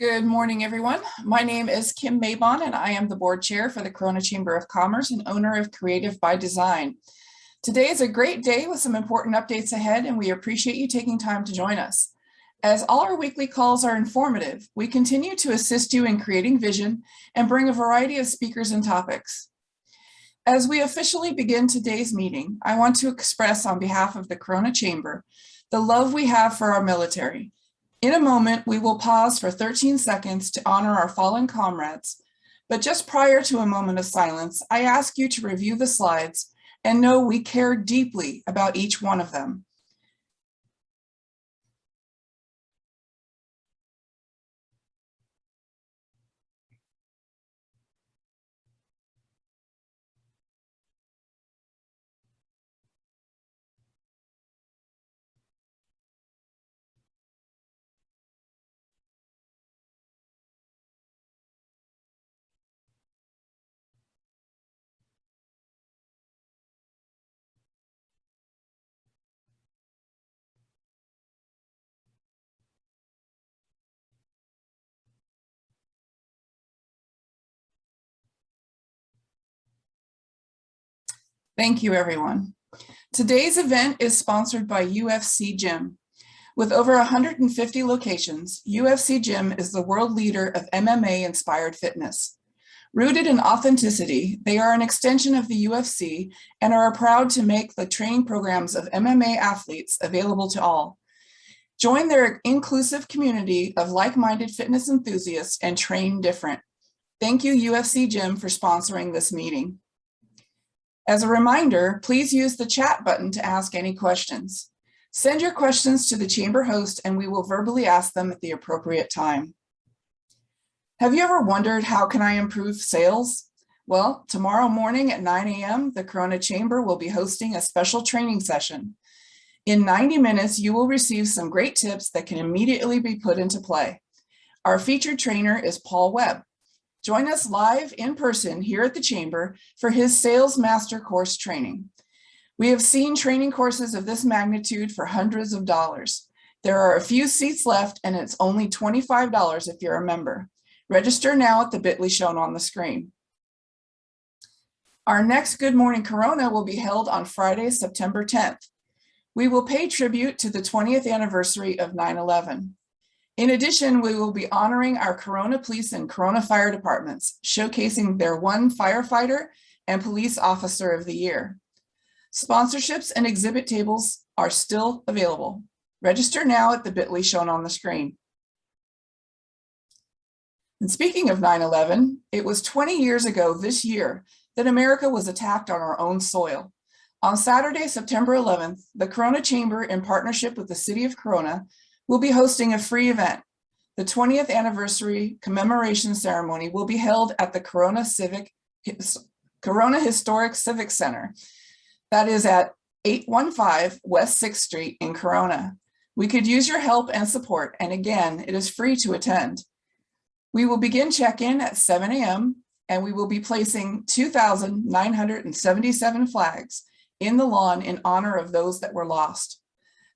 Good morning, everyone. My name is Kim Maybon, and I am the board chair for the Corona Chamber of Commerce and owner of Creative by Design. Today is a great day with some important updates ahead, and we appreciate you taking time to join us. As all our weekly calls are informative, we continue to assist you in creating vision and bring a variety of speakers and topics. As we officially begin today's meeting, I want to express on behalf of the Corona Chamber the love we have for our military. In a moment, we will pause for 13 seconds to honor our fallen comrades. But just prior to a moment of silence, I ask you to review the slides and know we care deeply about each one of them. Thank you, everyone. Today's event is sponsored by UFC Gym. With over 150 locations, UFC Gym is the world leader of MMA-inspired fitness. Rooted in authenticity, they are an extension of the UFC and are proud to make the training programs of MMA athletes available to all. Join their inclusive community of like-minded fitness enthusiasts and train different. Thank you, UFC Gym, for sponsoring this meeting. As a reminder, please use the chat button to ask any questions. Send your questions to the chamber host and we will verbally ask them at the appropriate time. Have you ever wondered, how can I improve sales? Well, tomorrow morning at 9 a.m., the Corona Chamber will be hosting a special training session. In 90 minutes, you will receive some great tips that can immediately be put into play. Our featured trainer is Paul Webb. Join us live in person here at the Chamber for his Sales Master Course training. We have seen training courses of this magnitude for hundreds of dollars. There are a few seats left and it's only $25 if you're a member. Register now at the bit.ly shown on the screen. Our next Good Morning Corona will be held on Friday, September 10th. We will pay tribute to the 20th anniversary of 9/11. In addition, we will be honoring our Corona Police and Corona Fire departments, showcasing their one firefighter and police officer of the year. Sponsorships and exhibit tables are still available. Register now at the bit.ly shown on the screen. And speaking of 9/11, it was 20 years ago this year that America was attacked on our own soil. On Saturday, September 11th, the Corona Chamber, in partnership with the City of Corona, will be hosting a free event. The 20th anniversary commemoration ceremony will be held at the Corona Historic Civic Center. That is at 815 West 6th Street in Corona. We could use your help and support, and again, it is free to attend. We will begin check-in at 7 a.m. and we will be placing 2,977 flags in the lawn in honor of those that were lost.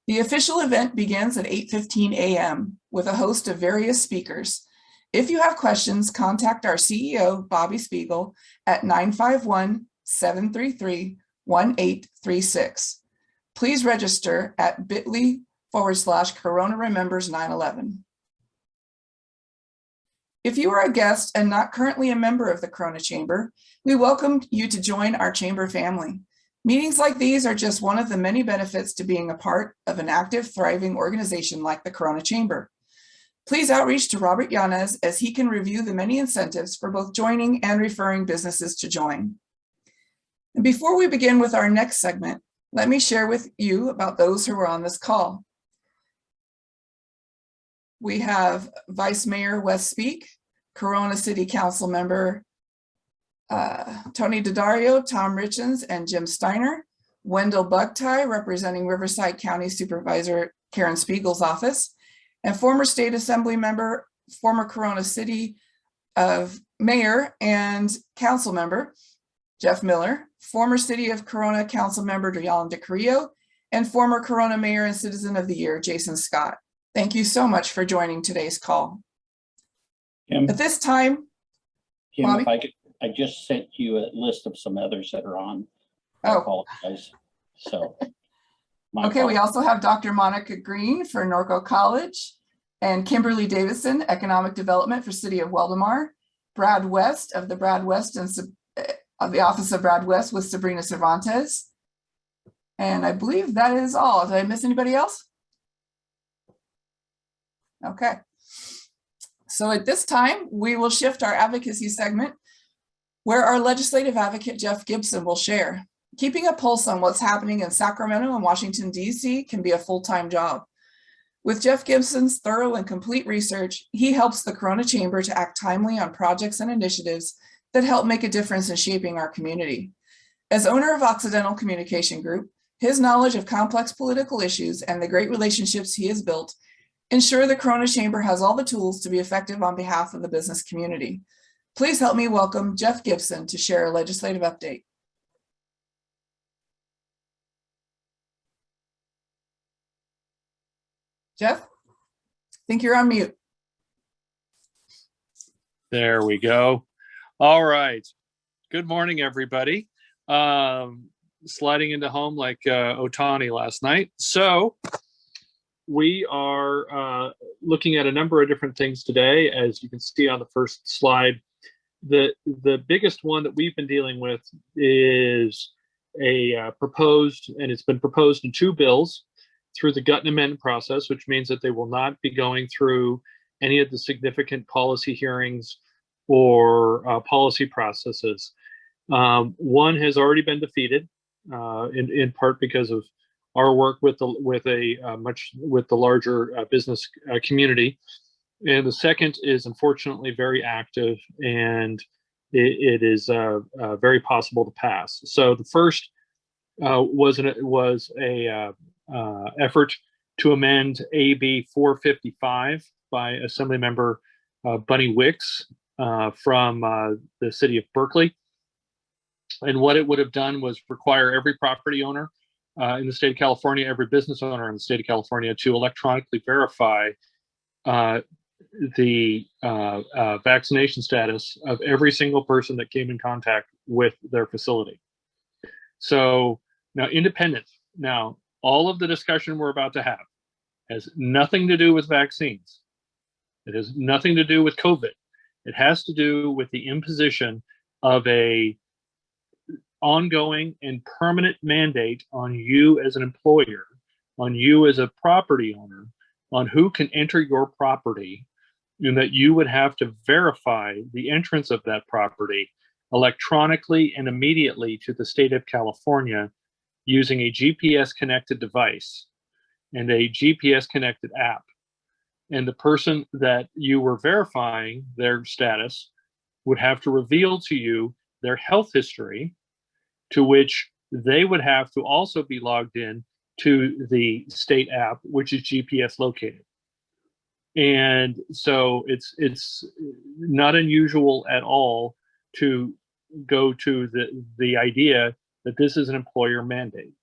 The official event begins at 8:15 a.m. with a host of various speakers. If you have questions, contact our CEO, Bobby Spiegel, at 951-733-1836. Please register at bit.ly/Corona Remembers 9/11. If you are a guest and not currently a member of the Corona Chamber, we welcome you to join our chamber family. Meetings like these are just one of the many benefits to being a part of an active, thriving organization like the Corona Chamber. Please outreach to Robert Yanez as he can review the many incentives for both joining and referring businesses to join. And before we begin with our next segment, let me share with you about those who are on this call. We have Vice Mayor Wes Speak, Corona City Council Member Tony Daddario, Tom Richens, and Jim Steiner, Wendell Bugtie, representing Riverside County Supervisor Karen Spiegel's office, and former State Assembly member, former Corona City Mayor and Council member Jeff Miller, former City of Corona Council member Yolanda Carrillo, and former Corona Mayor and Citizen of the Year Jason Scott. Thank you so much for joining today's call. Kim, At this time, Kim, Bobby? if I could, I just sent you a list of some others that are on. I Oh, apologize. So, okay. We also have Dr. Monica Green for Norco College and Kimberly Davison, Economic Development for City of Waldemar, Brad West of the of the Office of Brad West with Sabrina Cervantes. And I believe that is all. Did I miss anybody else? Okay. So at this time, we will shift our advocacy segment where our legislative advocate, Jeff Gibson, will share. Keeping a pulse on what's happening in Sacramento and Washington, D.C. can be a full-time job. With Jeff Gibson's thorough and complete research, he helps the Corona Chamber to act timely on projects and initiatives that help make a difference in shaping our community. As owner of Occidental Communication Group, his knowledge of complex political issues and the great relationships he has built ensure the Corona Chamber has all the tools to be effective on behalf of the business community. Please help me welcome Jeff Gibson to share a legislative update. Jeff, I think you're on mute. There we go. All right. Good morning, everybody. Sliding into home like Otani last night. So we are looking at a number of different things today. As you can see on the first slide, the biggest one that we've been dealing with is a proposed, and it's been proposed in two bills through the gut and amend process, which means that they will not be going through any of the significant policy hearings or policy processes. One has already been defeated, in part because of our work with the larger business community, and the second is unfortunately very active, and it is very possible to pass. So the first was a effort to amend AB 455 by Assemblymember Bunny Wicks from the city of Berkeley. And what it would have done was require every property owner in the state of California, every business owner in the state of California, to electronically verify the vaccination status of every single person that came in contact with their facility. So now, independent. Now, all of the discussion we're about to have has nothing to do with vaccines. It has nothing to do with COVID. It has to do with the imposition of a ongoing and permanent mandate on you as an employer, on you as a property owner, on who can enter your property, and that you would have to verify the entrance of that property electronically and immediately to the state of California using a GPS connected device and a GPS connected app. And the person that you were verifying their status would have to reveal to you their health history, to which they would have to also be logged in to the state app, which is GPS located. And so it's not unusual at all to go to the idea that this is an employer mandate.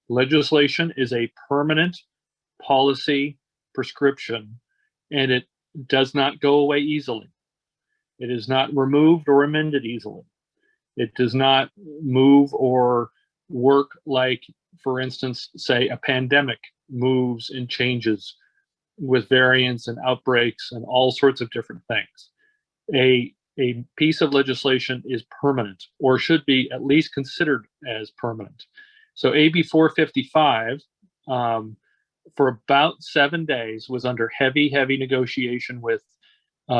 Legislation is a permanent policy prescription, and it does not go away easily. It is not removed or amended easily. It does not move or work like, for instance, say a pandemic moves and changes with variants and outbreaks and all sorts of different things. A piece of legislation is permanent, or should be at least considered as permanent. So AB 455, for about 7 days, was under heavy negotiation with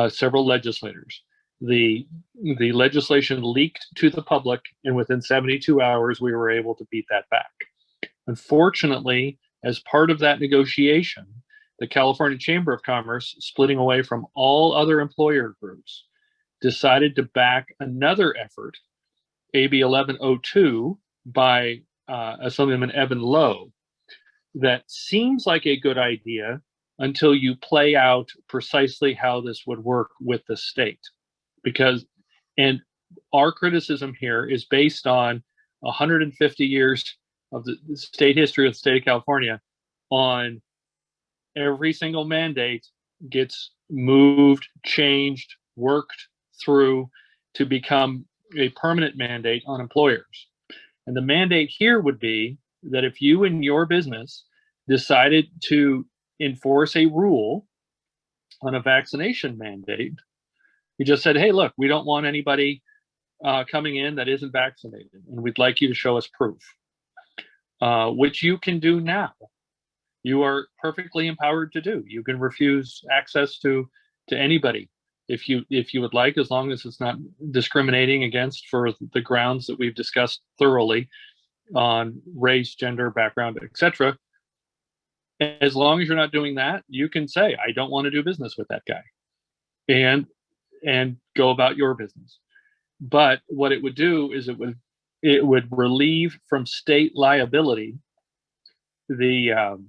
several legislators. The legislation leaked to the public, and within 72 hours, we were able to beat that back. Unfortunately, as part of that negotiation, the California Chamber of Commerce, splitting away from all other employer groups, decided to back another effort, AB 1102, by Assemblyman Evan Lowe, that seems like a good idea until you play out precisely how this would work with the state. And our criticism here is based on 150 years of the state history of the state of California on every single mandate gets moved, changed, worked through to become a permanent mandate on employers. And the mandate here would be that if you and your business decided to enforce a rule on a vaccination mandate, you just said, hey, look, we don't want anybody coming in that isn't vaccinated, and we'd like you to show us proof, which you can do now. You are perfectly empowered to do. You can refuse access to anybody if you would like, as long as it's not discriminating against for the grounds that we've discussed thoroughly on race, gender, background, etc. As long as you're not doing that, you can say, I don't want to do business with that guy, and go about your business. But what it would do is it would relieve from state liability from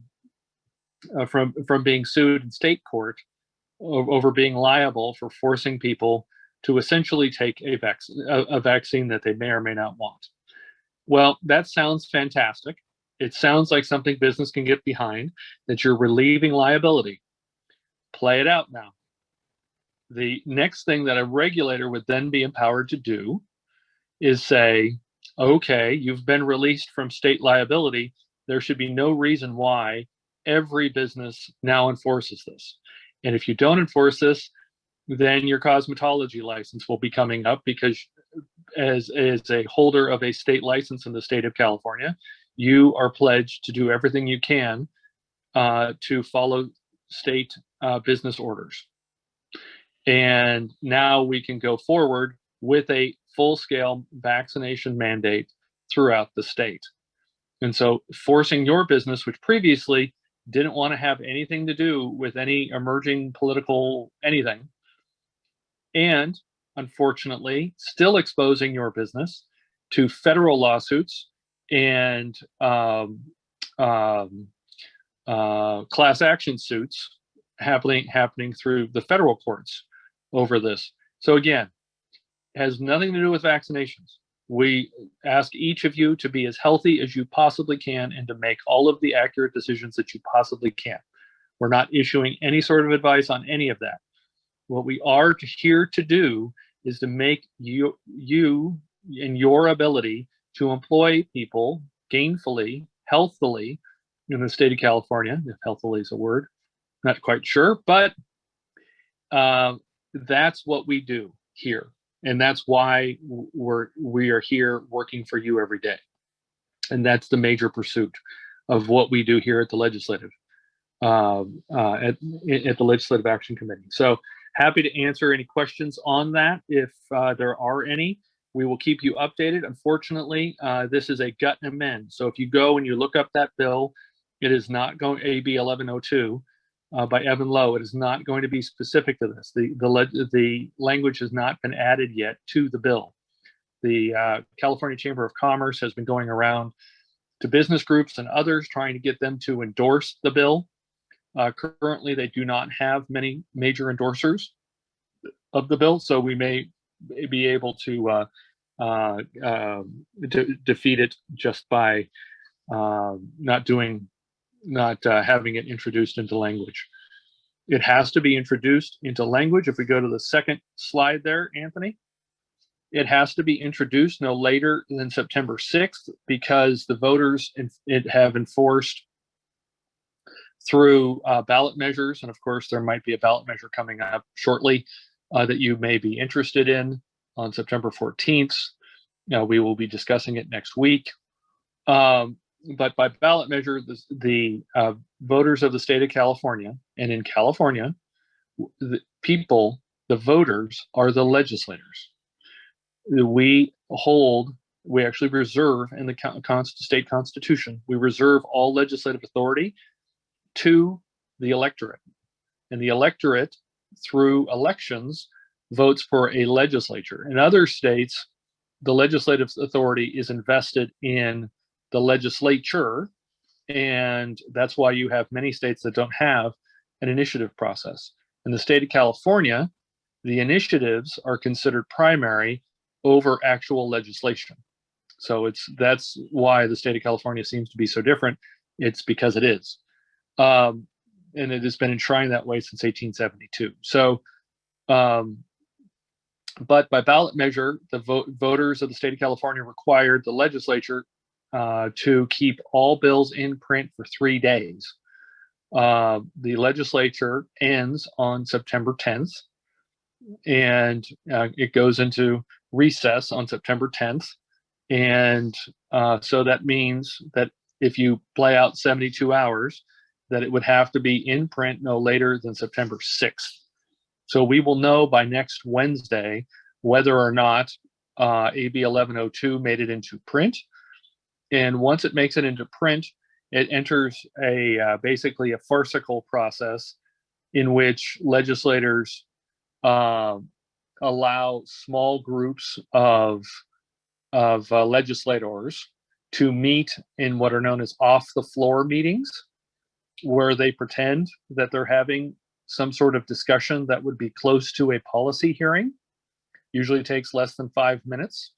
being sued in state court over being liable for forcing people to essentially take a vaccine that they may or may not want. Well, that sounds fantastic. It sounds like something business can get behind, that you're relieving liability. Play it out now. The next thing that a regulator would then be empowered to do is say, okay, you've been released from state liability. There should be no reason why every business now enforces this. And if you don't enforce this, then your cosmetology license will be coming up, because as a holder of a state license in the state of California, you are pledged to do everything you can to follow state business orders. And now we can go forward with a full-scale vaccination mandate throughout the state. And so forcing your business, which previously didn't want to have anything to do with any emerging political anything, and unfortunately still exposing your business to federal lawsuits and class action suits happening through the federal courts over this. So again, it has nothing to do with vaccinations. We ask each of you to be as healthy as you possibly can and to make all of the accurate decisions that you possibly can. We're not issuing any sort of advice on any of that. What we are here to do is to make you and your ability to employ people gainfully, healthily in the state of California, if healthily is a word, not quite sure, but that's what we do here. And that's why we are here working for you every day. And that's the major pursuit of what we do here at the legislative, at the Legislative Action Committee. So happy to answer any questions on that if there are any. We will keep you updated. Unfortunately, this is a gut amend. So if you go and you look up that bill, it is not going AB 1102. By Evan Lowe. It is not going to be specific to this. The language has not been added yet to the bill. The California Chamber of Commerce has been going around to business groups and others trying to get them to endorse the bill. Currently, they do not have many major endorsers of the bill, so we may be able to defeat it just by not having it introduced into language. It has to be introduced into language. If we go to the second slide there, Anthony, it has to be introduced no later than September 6th, because the voters have enforced through ballot measures. And of course, there might be a ballot measure coming up shortly that you may be interested in on September 14th. We will be discussing it next week. But by ballot measure, the voters of the state of California, and in California, the voters are the legislators. We actually reserve in the state constitution, we reserve all legislative authority to the electorate. And the electorate, through elections, votes for a legislature. In other states, the legislative authority is invested in the legislature, and that's why you have many states that don't have an initiative process. In the state of California, the initiatives are considered primary over actual legislation. So that's why the state of California seems to be so different. It's because it is. And it has been enshrined that way since 1872. So But by ballot measure, the voters of the state of California required the legislature to keep all bills in print for 3 days. The legislature ends on September 10th, and it goes into recess on September 10th. And so that means that if you play out 72 hours, that it would have to be in print no later than September 6th. So we will know by next Wednesday whether or not AB 1102 made it into print. And once it makes it into print, it enters basically a farcical process in which legislators allow small groups of legislators to meet in what are known as off-the-floor meetings, where they pretend that they're having some sort of discussion that would be close to a policy hearing. Usually takes less than 5 minutes.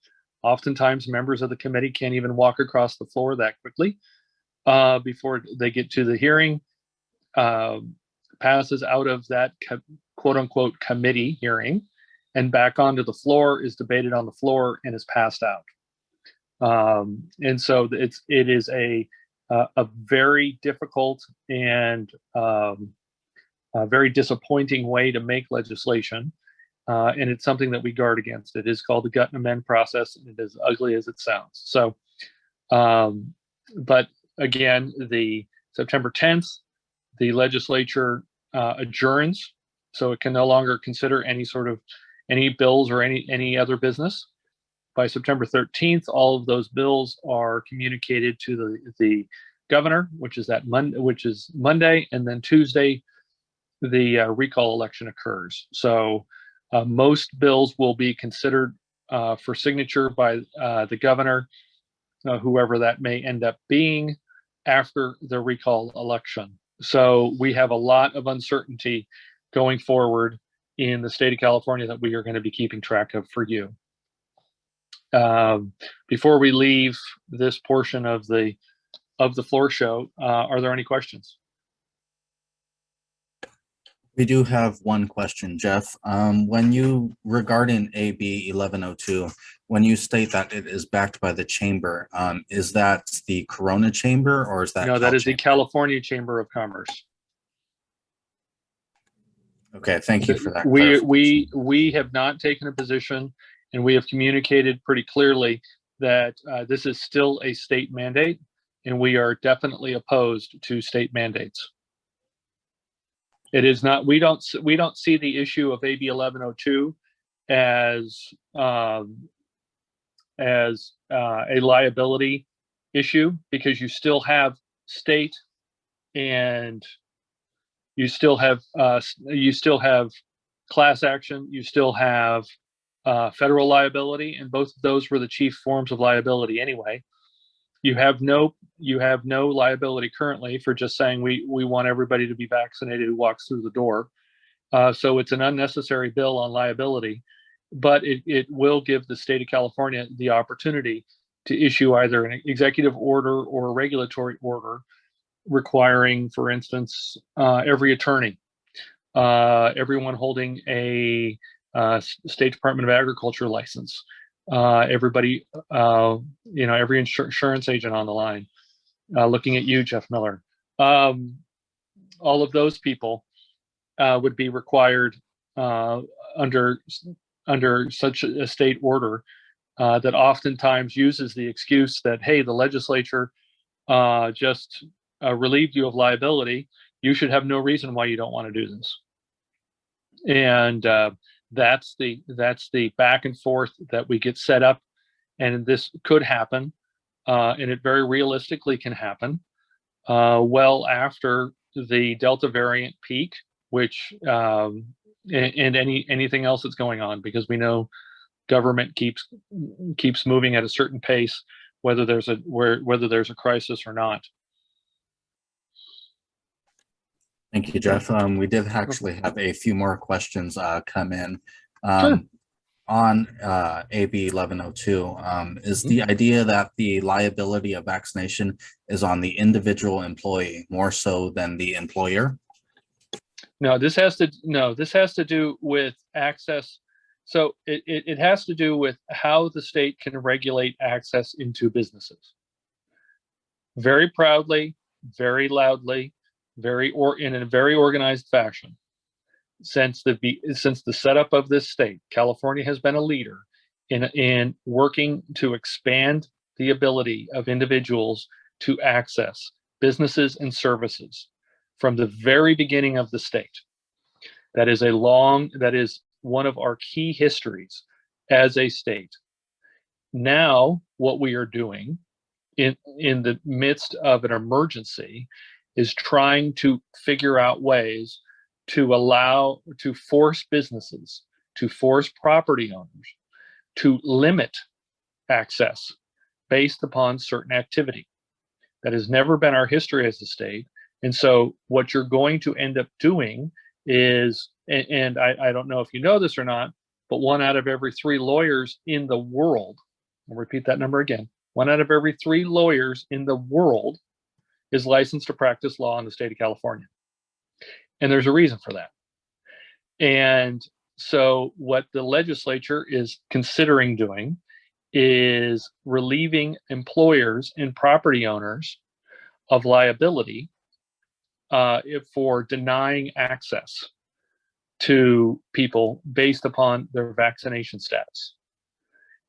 Oftentimes, members of the committee can't even walk across the floor that quickly before they get to the hearing. Passes out of that quote-unquote committee hearing and back onto the floor, is debated on the floor, and is passed out. And so it is a very difficult and a very disappointing way to make legislation. And it's something that we guard against. It is called the gut and amend process, and it is ugly as it sounds. So, but again, the September 10th, the legislature adjourns, so it can no longer consider any bills or any other business. By September 13th, all of those bills are communicated to the governor, which is Monday, and then Tuesday, the recall election occurs. So most bills will be considered for signature by the governor, whoever that may end up being, after the recall election. So we have a lot of uncertainty going forward in the state of California that we are going to be keeping track of for you. Before we leave this portion of the floor show, are there any questions? We do have one question, Jeff. Regarding AB 1102, when you state that it is backed by the chamber, is that the Corona Chamber, or is that? No, that is the California Chamber of Commerce. Okay, thank you for that. We have not taken a position, and we have communicated pretty clearly that this is still a state mandate, and we are definitely opposed to state mandates. It is not. We don't see the issue of AB 1102 as a liability issue, because you still have state and you still have class action, you still have federal liability, and both of those were the chief forms of liability anyway. You have no liability currently for just saying we want everybody to be vaccinated who walks through the door. So it's an unnecessary bill on liability, but it will give the state of California the opportunity to issue either an executive order or a regulatory order requiring, for instance, every attorney, everyone holding a State Department of Agriculture license, everybody, every insurance agent on the line, looking at you, Jeff Miller, all of those people would be required under such a state order that oftentimes uses the excuse that, hey, the legislature just relieved you of liability. You should have no reason why you don't want to do this. And that's the back and forth that we get set up, and this could happen, and it very realistically can happen well after the Delta variant peak, which and anything else that's going on, because we know government keeps moving at a certain pace, whether there's a crisis or not. Thank you, Jeff. We did actually have a few more questions come in. Sure. On AB 1102, is the idea that the liability of vaccination is on the individual employee more so than the employer? No, this has to do with access So it has to do with how the state can regulate access into businesses. Very proudly, very loudly, in a very organized fashion. Since the setup of this state, California has been a leader in working to expand the ability of individuals to access businesses and services from the very beginning of the state. That is one of our key histories as a state. Now, what we are doing in the midst of an emergency is trying to figure out ways to force businesses, to force property owners to limit access based upon certain activity. That has never been our history as a state. And so what you're going to end up doing is, and I don't know if you know this or not, but 1 out of every 3 lawyers in the world, I'll repeat that number again, 1 out of every 3 lawyers in the world is licensed to practice law in the state of California. And there's a reason for that. And so what the legislature is considering doing is relieving employers and property owners of liability for denying access to people based upon their vaccination status.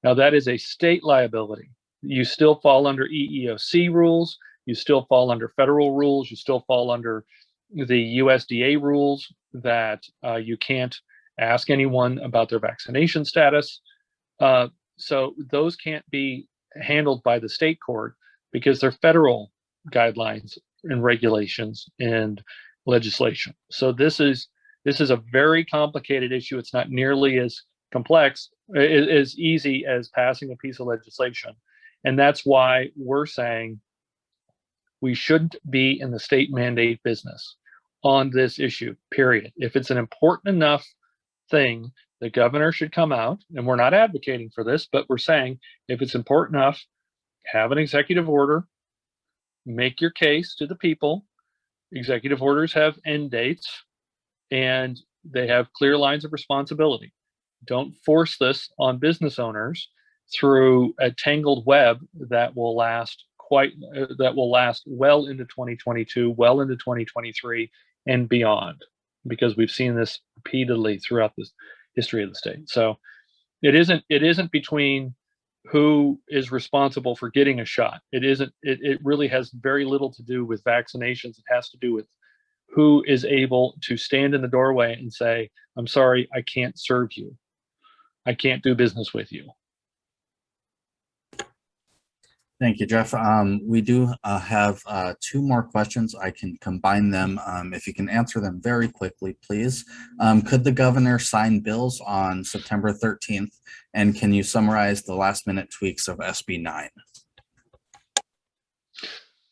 Now, that is a state liability. You still fall under EEOC rules. You still fall under federal rules. You still fall under the USDA rules that you can't ask anyone about their vaccination status. So those can't be handled by the state court because they're federal guidelines and regulations and legislation. So this is a very complicated issue. It's not nearly as complex, as easy as passing a piece of legislation. And that's why we're saying we shouldn't be in the state mandate business on this issue, period. If it's an important enough thing, the governor should come out, and we're not advocating for this, but we're saying if it's important enough, have an executive order, make your case to the people. Executive orders have end dates, and they have clear lines of responsibility. Don't force this on business owners through a tangled web that will last well into 2022, well into 2023 and beyond, because we've seen this repeatedly throughout the history of the state. So it isn't between who is responsible for getting a shot. It really has very little to do with vaccinations. It has to do with who is able to stand in the doorway and say, I'm sorry, I can't serve you. I can't do business with you. Thank you, Jeff. We do have 2 more questions. I can combine them. If you can answer them very quickly, please. Could the governor sign bills on September 13th? And can you summarize the last-minute tweaks of SB 9?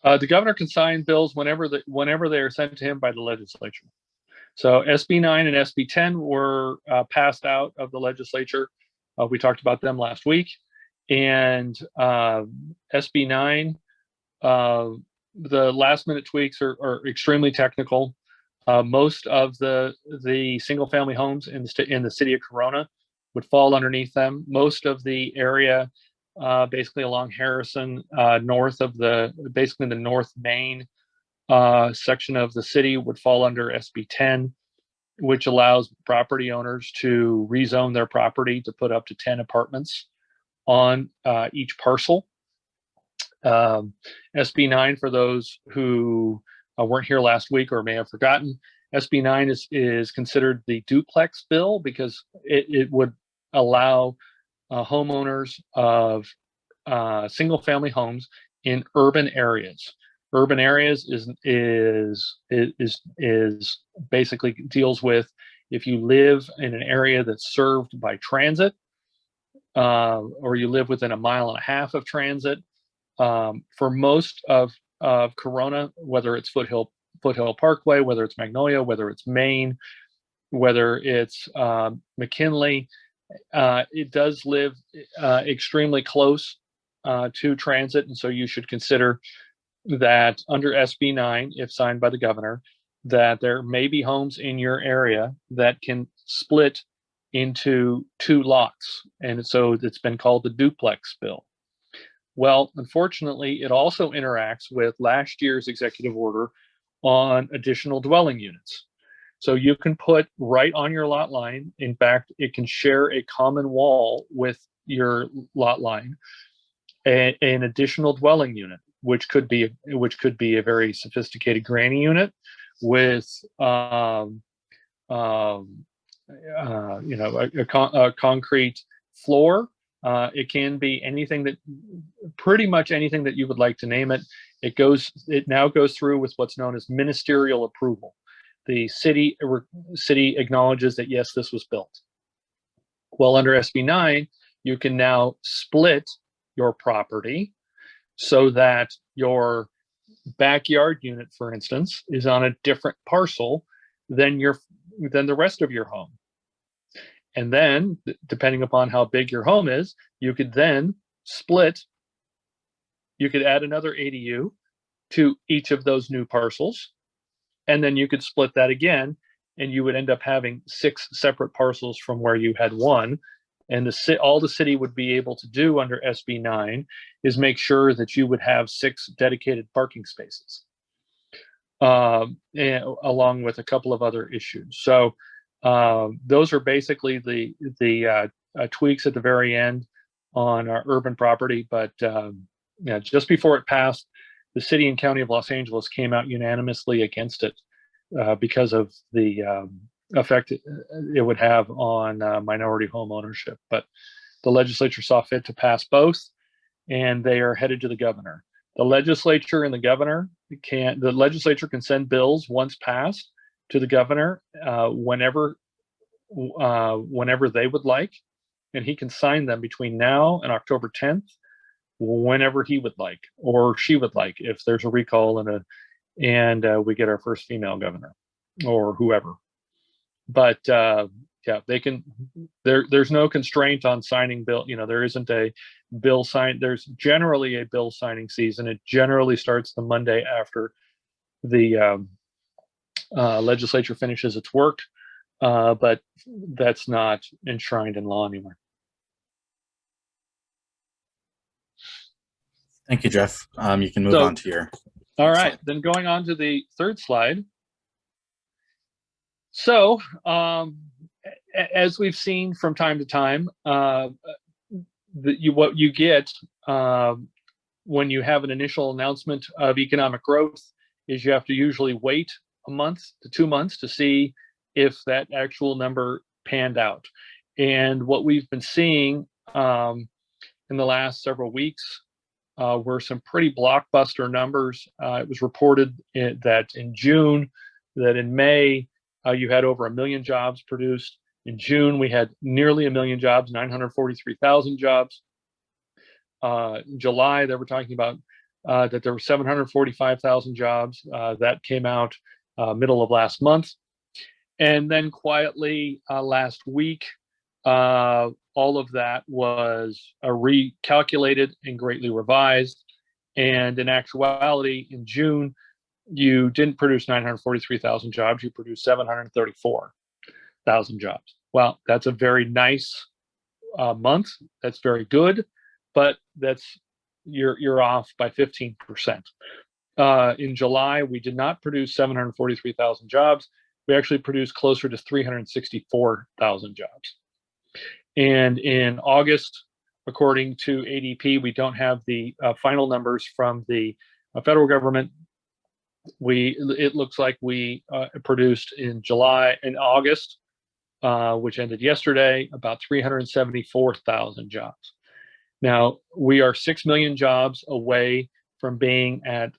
The governor can sign bills whenever they are sent to him by the legislature. So SB 9 and SB 10 were passed out of the legislature. We talked about them last week. And SB 9, the last minute tweaks are extremely technical. Most of the single family homes in the city of Corona would fall underneath them. Most of the area basically along Harrison, north of the North Main section of the city would fall under SB 10, which allows property owners to rezone their property to put up to 10 apartments on each parcel. SB 9, for those who weren't here last week or may have forgotten, SB 9 is considered the duplex bill because it would allow homeowners of single family homes in urban areas. Urban areas is basically deals with if you live in an area that's served by transit, or you live within 1.5 miles of transit. For most of Corona, whether it's Foothill Parkway, whether it's Magnolia, whether it's Maine, whether it's McKinley, it does live extremely close to transit, and so you should consider that under SB 9, if signed by the governor, that there may be homes in your area that can split into 2 lots. And so it's been called the duplex bill. Well, unfortunately, it also interacts with last year's executive order on additional dwelling units. So you can put right on your lot line. In fact, it can share a common wall with your lot line, an additional dwelling unit, which could be a very sophisticated granny unit with a concrete floor. It can be anything that, pretty much anything that you would like to name it. It now goes through with what's known as ministerial approval. The city acknowledges that, yes, this was built. Well, under SB 9, you can now split your property so that your backyard unit, for instance, is on a different parcel than the rest of your home. And then, depending upon how big your home is, you could then split. You could add another ADU to each of those new parcels, and then you could split that again, and you would end up having 6 separate parcels from where you had one. And all the city would be able to do under SB 9 is make sure that you would have 6 dedicated parking spaces, along with a couple of other issues. So those are basically the tweaks at the very end on our urban property. But just before it passed, the city and county of Los Angeles came out unanimously against it because of the effect it would have on minority home ownership. But the legislature saw fit to pass both, and they are headed to the governor. The legislature and the governor the legislature can send bills once passed to the governor whenever they would like, and he can sign them between now and October 10th, whenever he would like, or she would like, if there's a recall and we get our first female governor or whoever. But yeah, they can. There's no constraint on signing bill. There isn't a bill sign. There's generally a bill signing season. It generally starts the Monday after the legislature finishes its work, but that's not enshrined in law anymore. Thank you, Jeff. You can move on to your. All right, then going on to the third slide. So, as we've seen from time to time, what you get when you have an initial announcement of economic growth is you have to usually wait a month to 2 months to see if that actual number panned out. And what we've been seeing in the last several weeks were some pretty blockbuster numbers. It was reported that in June, that in May, you had over 1 million jobs produced. In June, we had nearly 1 million jobs, 943,000 jobs. In July, they were talking about that there were 745,000 jobs. That came out middle of last month. And then quietly last week, all of that was recalculated and greatly revised. And in actuality, in June, you didn't produce 943,000 jobs, you produced 734,000 jobs. Well, that's a very nice month. That's very good, but you're off by 15%. In July, we did not produce 743,000 jobs. We actually produced closer to 364,000 jobs. And in August, according to ADP, we don't have the final numbers from the federal government. It looks like we produced in August, which ended yesterday, about 374,000 jobs. Now, we are 6 million jobs away from being at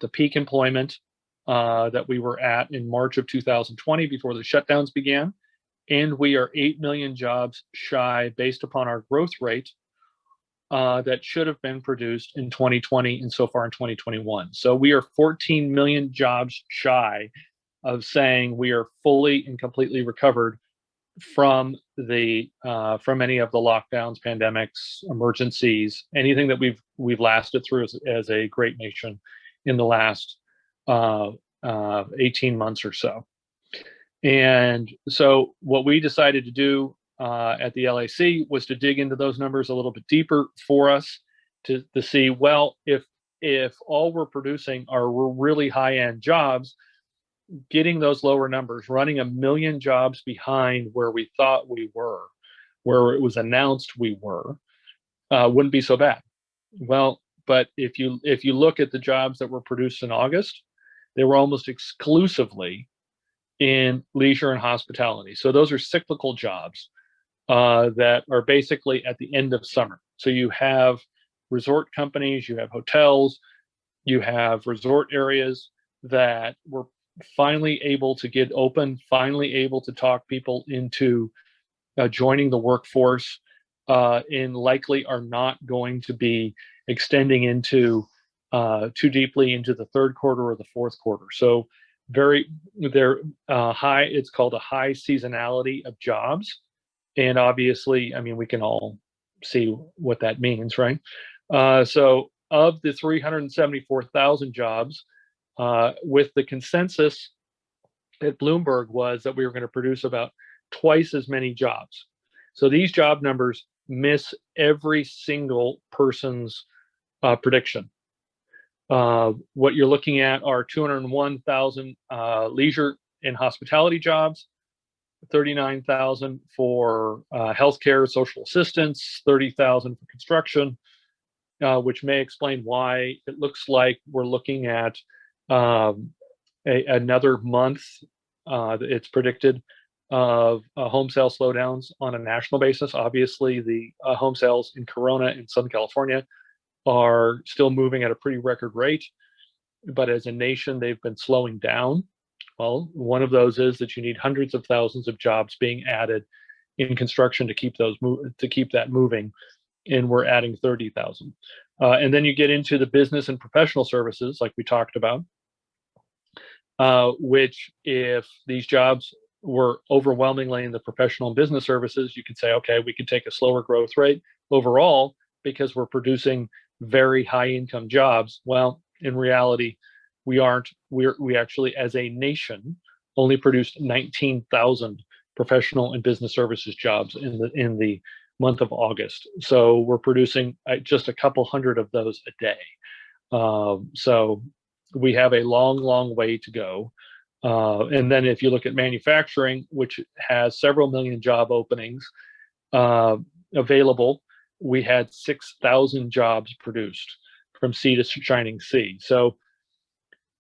the peak employment that we were at in March of 2020 before the shutdowns began. And we are 8 million jobs shy based upon our growth rate that should have been produced in 2020 and so far in 2021. So we are 14 million jobs shy of saying we are fully and completely recovered from any of the lockdowns, pandemics, emergencies, anything that we've lasted through as a great nation in the last 18 months or so. And so what we decided to do at the LAC was to dig into those numbers a little bit deeper for us to see, well, if all we're producing are really high-end jobs, getting those lower numbers, running 1 million jobs behind where we thought we were, where it was announced we were, wouldn't be so bad. Well, but if you look at the jobs that were produced in August, they were almost exclusively in leisure and hospitality. So those are cyclical jobs that are basically at the end of summer. So you have resort companies, you have hotels, you have resort areas that were finally able to get open, finally able to talk people into joining the workforce, and likely are not going to be extending into too deeply into the third quarter or the fourth quarter. So they're high, it's called a high seasonality of jobs. And obviously, I mean, we can all see what that means, right? So of the 374,000 jobs, with the consensus at Bloomberg was that we were going to produce about twice as many jobs. So these job numbers miss every single person's prediction. What you're looking at are 201,000 leisure and hospitality jobs, 39,000 for healthcare, social assistance, 30,000 for construction, which may explain why it looks like we're looking at another month, it's predicted, of home sale slowdowns on a national basis. Obviously, the home sales in Corona in Southern California are still moving at a pretty record rate, but as a nation, they've been slowing down. Well, one of those is that you need hundreds of thousands of jobs being added in construction to keep that moving, and we're adding 30,000. And then you get into the business and professional services, like we talked about, which if these jobs were overwhelmingly in the professional and business services, you could say, okay, we could take a slower growth rate overall because we're producing very high income jobs. Well, in reality, we aren't. We actually, as a nation, only produced 19,000 professional and business services jobs in the month of August. So we're producing just a couple hundred of those a day. So we have a long way to go. And then if you look at manufacturing, which has several million job openings available, we had 6,000 jobs produced from sea to shining sea. So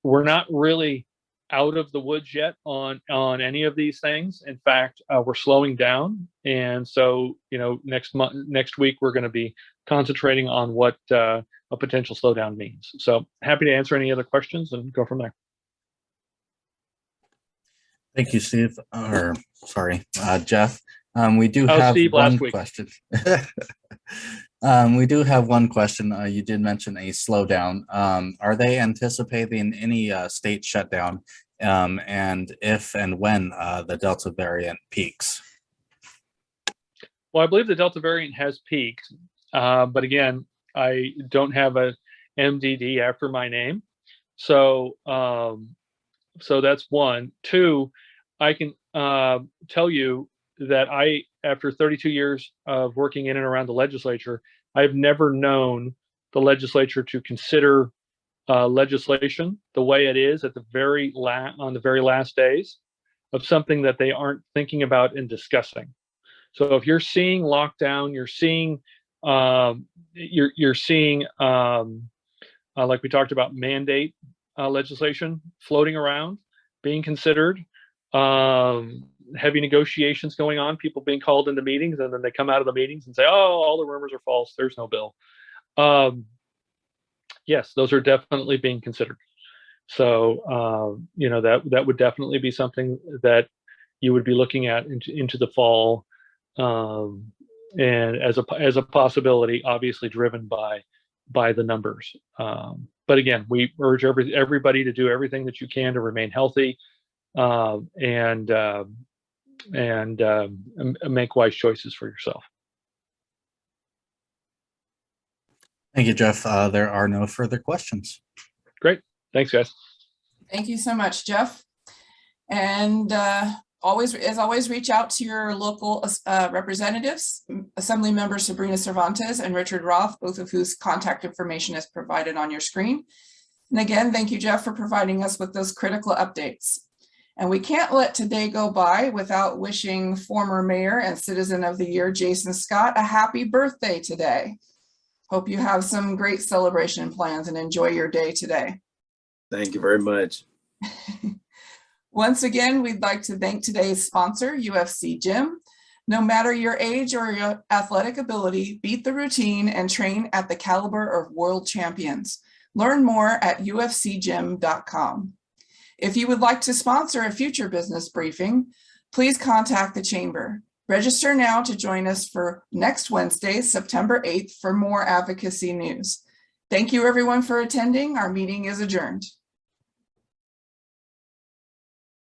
we're not really out of the woods yet on any of these things. In fact, we're slowing down. And so, next week, we're going to be concentrating on what a potential slowdown means. So happy to answer any other questions and go from there. Thank you, Steve. Jeff. We do have Steve one last week. question. We do have one question. You did mention a slowdown. Are they anticipating any state shutdown, and if and when the Delta variant peaks? Well, I believe the Delta variant has peaked, but again, I don't have a MDD after my name, so that's one. Two, I can tell you that after 32 years of working in and around the legislature, I've never known the legislature to consider legislation the way it is at on the very last days of something that they aren't thinking about and discussing. So if you're seeing lockdown, you're seeing like we talked about, mandate legislation floating around, being considered. Heavy negotiations going on, people being called into meetings, and then they come out of the meetings and say, oh, all the rumors are false, there's no bill. Yes, those are definitely being considered. So that would definitely be something that you would be looking at into the fall, and as a possibility, obviously driven by the numbers. But again, we urge everybody to do everything that you can to remain healthy, and make wise choices for yourself. Thank you, Jeff. There are no further questions. Great. Thanks, guys. Thank you so much, Jeff. And As always, reach out to your local representatives, Assembly Members Sabrina Cervantes and Richard Roth, both of whose contact information is provided on your screen. And again, thank you, Jeff, for providing us with those critical updates. And we can't let today go by without wishing former Mayor and Citizen of the Year, Jason Scott, a happy birthday today. Hope you have some great celebration plans and enjoy your day today. Thank you very much. Once again, we'd like to thank today's sponsor, UFC Gym. No matter your age or your athletic ability, beat the routine and train at the caliber of world champions. Learn more at ufcgym.com. If you would like to sponsor a future business briefing, please contact the Chamber. Register now to join us for next Wednesday, September 8th, for more advocacy news. Thank you, everyone, for attending. Our meeting is adjourned.